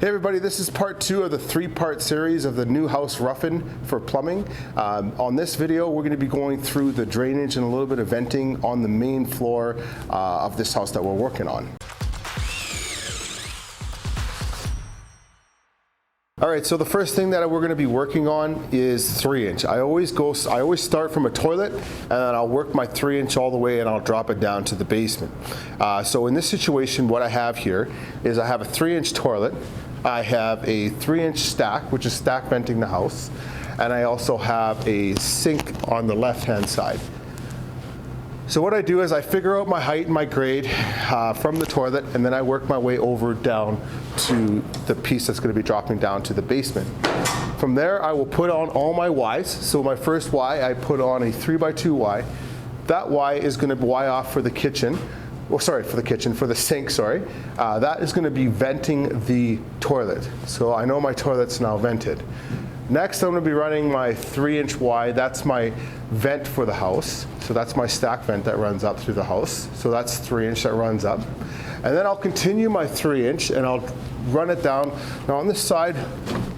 Hey everybody, this is part 2 of the 3-part series of the new house roughing for plumbing. On this video, we're going to be going through the drainage and a little bit of venting on the main floor of this house that we're working on. All right, so the first thing that we're going to be working on is 3-inch. I always start from a toilet and then I'll work my 3-inch all the way and I'll drop it down to the basement. So in this situation, what I have here is I have a 3-inch toilet. I have a 3-inch stack, which is stack venting the house, and I also have a sink on the left-hand side. So what I do is I figure out my height and my grade from the toilet, and then I work my way over down to the piece that's going to be dropping down to the basement. From there, I will put on all my Ys. So my first Y, I put on a 3x2 Y. That Y is going to Y off for the kitchen. Oh, sorry, for the sink, sorry. That is going to be venting the toilet. So I know my toilet's now vented. Next, I'm going to be running my 3-inch Y. That's my vent for the house. So that's my stack vent that runs up through the house. So that's 3-inch that runs up. And then I'll continue my 3-inch and I'll run it down. Now on this side,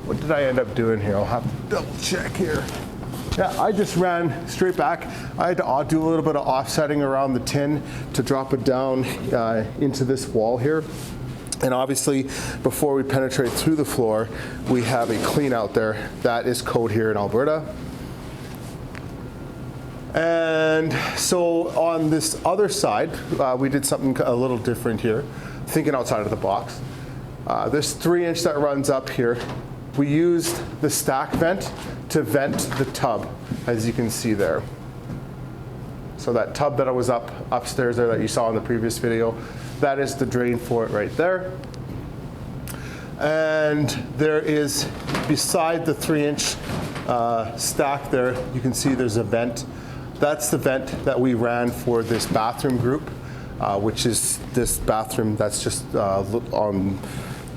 what did I end up doing here? I'll have to double check here. Yeah, I just ran straight back. I had to do a little bit of offsetting around the tin to drop it down into this wall here. And obviously, before we penetrate through the floor, we have a clean out there. That is code here in Alberta. And so on this other side, we did something a little different here, thinking outside of the box. This 3-inch that runs up here, we used the stack vent to vent the tub, as you can see there. So that tub that was upstairs there that you saw in the previous video, that is the drain for it right there. And there is, beside the 3-inch stack there, you can see there's a vent. That's the vent that we ran for this bathroom group, which is this bathroom that's just on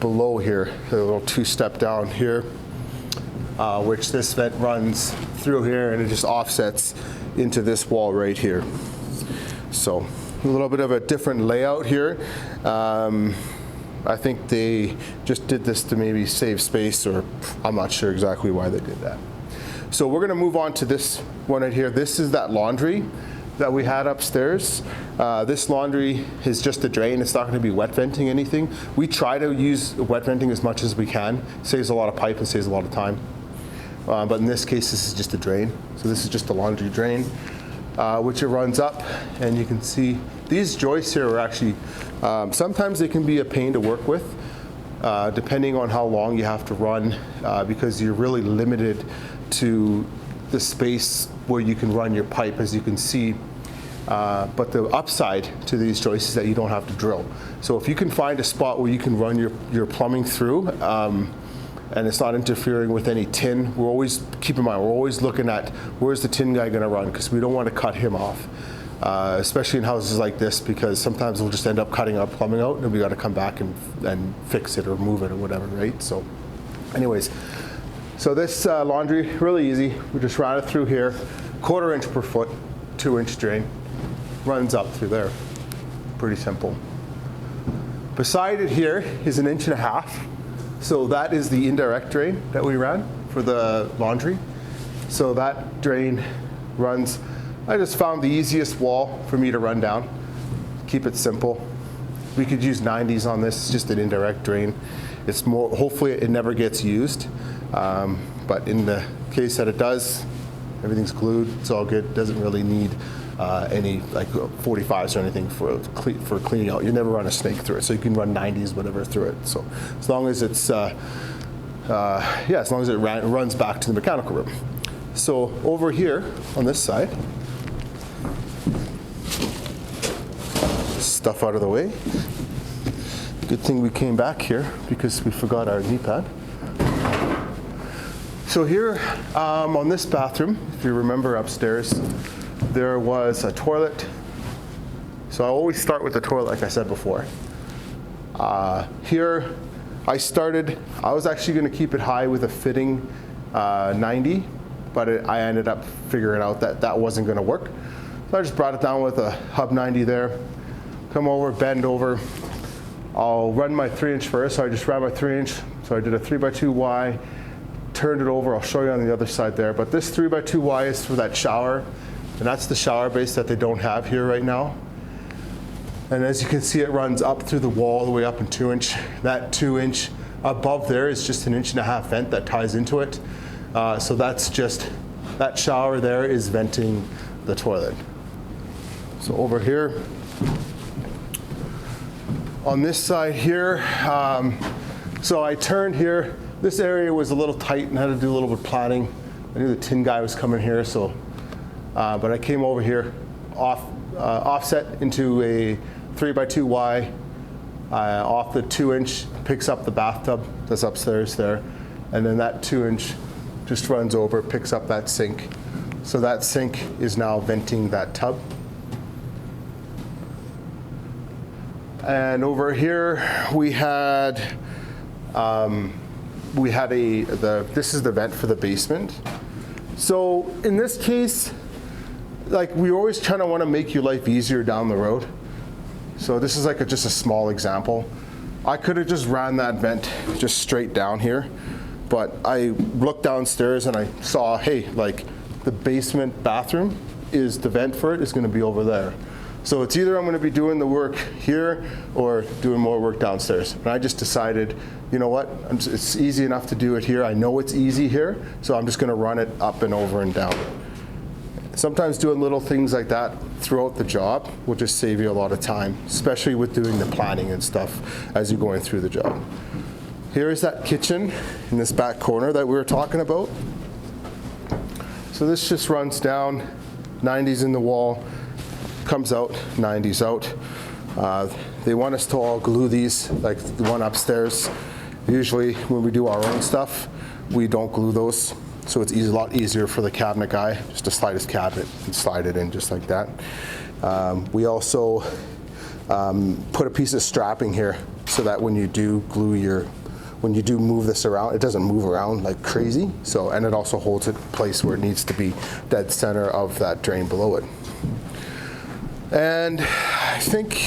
below here, a little 2-step down here, which this vent runs through here and it just offsets into this wall right here. So a little bit of a different layout here. I think they just did this to maybe save space, or I'm not sure exactly why they did that. So we're going to move on to this one right here. This is that laundry that we had upstairs. This laundry is just a drain. It's not going to be wet venting anything. We try to use wet venting as much as we can. Saves a lot of pipe and saves a lot of time. But in this case, this is just a drain. So this is just a laundry drain, which it runs up, and you can see these joists here are actually, sometimes they can be a pain to work with, depending on how long you have to run, because you're really limited to the space where you can run your pipe, as you can see. But the upside to these joists is that you don't have to drill. So if you can find a spot where you can run your plumbing through, and it's not interfering with any tin, keep in mind, we're always looking at where's the tin guy going to run, because we don't want to cut him off. Especially in houses like this, because sometimes we'll just end up cutting our plumbing out and we got to come back and fix it or move it or whatever, right? So anyways, so this laundry, really easy. We just ran it through here, 1/4 inch per foot, 2-inch drain, runs up through there. Pretty simple. Beside it here is 1.5 inches. So that is the indirect drain that we ran for the laundry. So that drain runs, I just found the easiest wall for me to run down. Keep it simple. We could use 90s on this, it's just an indirect drain. It's more, hopefully it never gets used. But in the case that it does, everything's glued, it's all good. Doesn't really need any like 45s or anything for cleaning out. You never run a snake through it, so you can run 90s, whatever, through it. So as long as it's, as long as it runs back to the mechanical room. So over here on this side, stuff out of the way. Good thing we came back here because we forgot our knee pad. So here on this bathroom, if you remember upstairs, there was a toilet. So I always start with the toilet, like I said before. Here I was actually going to keep it high with a fitting 90, but I ended up figuring out that that wasn't going to work. So I just brought it down with a hub 90 there. Come over, bend over. I'll run my 3-inch first, so I just ran my 3-inch, So I did a 3x2Y, turned it over. I'll show you on the other side there. But this 3x2Y is for that shower, and that's the shower base that they don't have here right now. And as you can see, it runs up through the wall all the way up in 2-inch. That 2-inch above there is just an 1.5-inch vent that ties into it. So that's just, that shower there is venting the toilet. So over here, on this side here, so I turned here. This area was a little tight and had to do a little bit of planning. I knew the tin guy was coming here, so, but I came over here, offset into a 3x2Y, off the 2-inch, picks up the bathtub that's upstairs there, and then that 2-inch just runs over, picks up that sink. So that sink is now venting that tub. And over here we had this is the vent for the basement. So in this case, like, we always kind of want to make your life easier down the road. So this is like just a small example. I could have just ran that vent just straight down here, but I looked downstairs and I saw, hey, like, the basement bathroom is, the vent for it is going to be over there. So it's either I'm going to be doing the work here or doing more work downstairs. And I just decided, you know what, it's easy enough to do it here. I know it's easy here, so I'm just going to run it up and over and down. Sometimes doing little things like that throughout the job will just save you a lot of time, especially with doing the planning and stuff as you're going through the job. Here is that kitchen in this back corner that we were talking about. So this just runs down, 90s in the wall, comes out, 90s out. They want us to all glue these, like the one upstairs. Usually when we do our own stuff, we don't glue those. So it's a lot easier for the cabinet guy just to slide his cabinet and slide it in just like that. We also put a piece of strapping here so that when you do glue when you do move this around, it doesn't move around like crazy. So, and it also holds it in place where it needs to be, dead center of that drain below it. And I think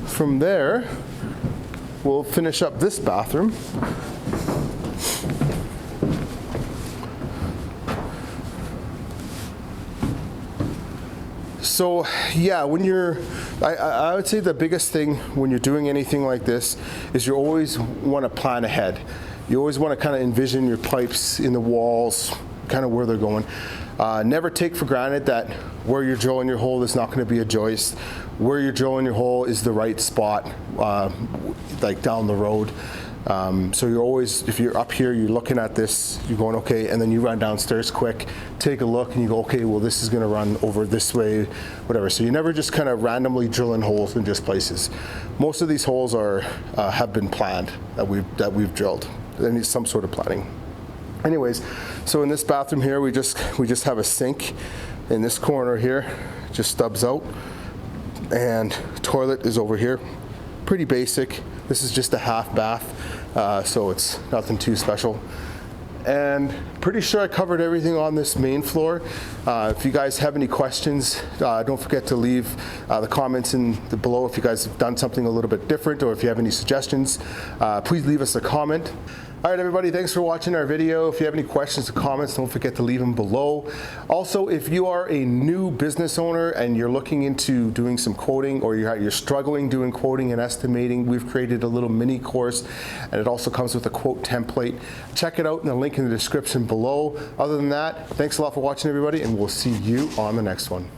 from there, we'll finish up this bathroom. So yeah, when you're, I would say the biggest thing when you're doing anything like this is you always want to plan ahead. You always want to kind of envision your pipes in the walls, kind of where they're going. Never take for granted that where you're drilling your hole is not going to be a joist. Where you're drilling your hole is the right spot, like down the road. So you're always, if you're up here, you're looking at this, you're going, okay, and then you run downstairs quick, take a look, and you go, okay, well, this is going to run over this way, whatever. So you never just kind of randomly drilling holes in just places. Most of these holes have been planned, that we've drilled. They need some sort of planning. Anyways, so in this bathroom here, we just have a sink in this corner here, just stubs out, and toilet is over here. Pretty basic. This is just a half bath, so it's nothing too special. And pretty sure I covered everything on this main floor. If you guys have any questions, don't forget to leave the comments below if you guys have done something a little bit different, or if you have any suggestions, please leave us a comment. All right, everybody, thanks for watching our video. If you have any questions or comments, don't forget to leave them below. Also, if you are a new business owner and you're looking into doing some quoting, or you're struggling doing quoting and estimating, we've created a little mini course, and it also comes with a quote template. Check it out in the link in the description below. Other than that, thanks a lot for watching, everybody, and we'll see you on the next one.